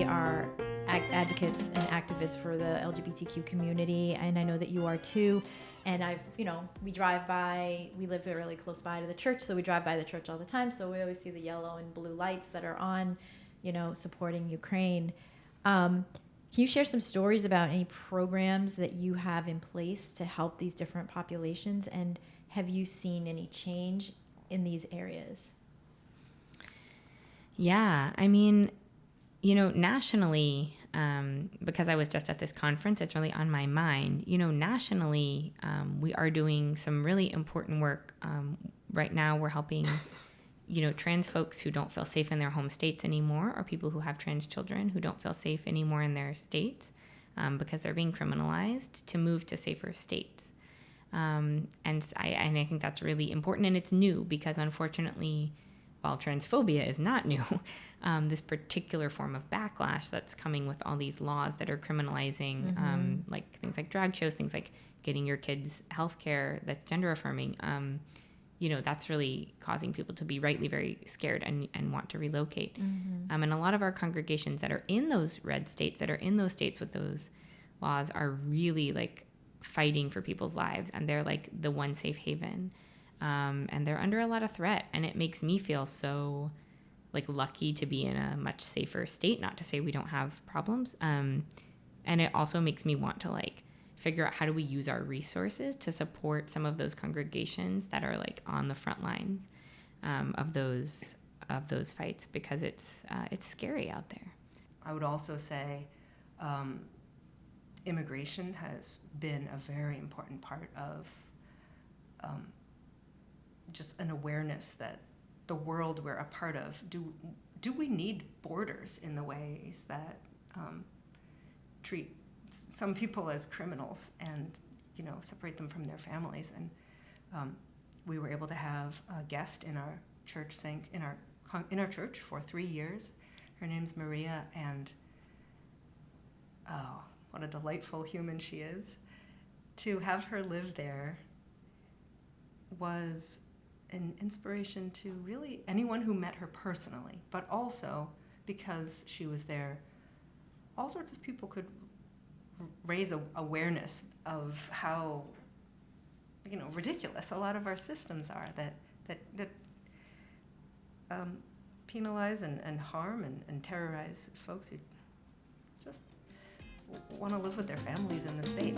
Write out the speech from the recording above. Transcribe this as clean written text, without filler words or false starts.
are advocates and activists for the LGBTQ community, and I know that you are too. And we drive by, we live really close by to the church, so we drive by the church all the time. So we always see the yellow and blue lights that are on, supporting Ukraine. Can you share some stories about any programs that you have in place to help these different populations? And have you seen any change in these areas? Yeah, I mean, nationally, because I was just at this conference, it's really on my mind. Nationally, we are doing some really important work. Right now, we're helping, trans folks who don't feel safe in their home states anymore, or people who have trans children who don't feel safe anymore in their states because they're being criminalized, to move to safer states. And I think that's really important, and it's new because, unfortunately, while transphobia is not new, this particular form of backlash that's coming with all these laws that are criminalizing, like things like drag shows, things like getting your kids health care that's gender affirming, that's really causing people to be rightly very scared and want to relocate. And a lot of our congregations that are in those red states, that are in those states with those laws, are really like fighting for people's lives, and they're like the one safe haven. And they're under a lot of threat, and it makes me feel so like lucky to be in a much safer state, not to say we don't have problems. And it also makes me want to like figure out how do we use our resources to support some of those congregations that are like on the front lines of those fights, because it's scary out there. I would also say immigration has been a very important part of just an awareness that the world we're a part of, do we need borders in the ways that treat some people as criminals and separate them from their families? And we were able to have a guest in our church in our church for 3 years. Her name's Maria, and oh, what a delightful human she is. To have her live there was an inspiration to really anyone who met her personally, but also because she was there, all sorts of people could raise awareness of how ridiculous a lot of our systems are that penalize and harm and terrorize folks who just want to live with their families in the state.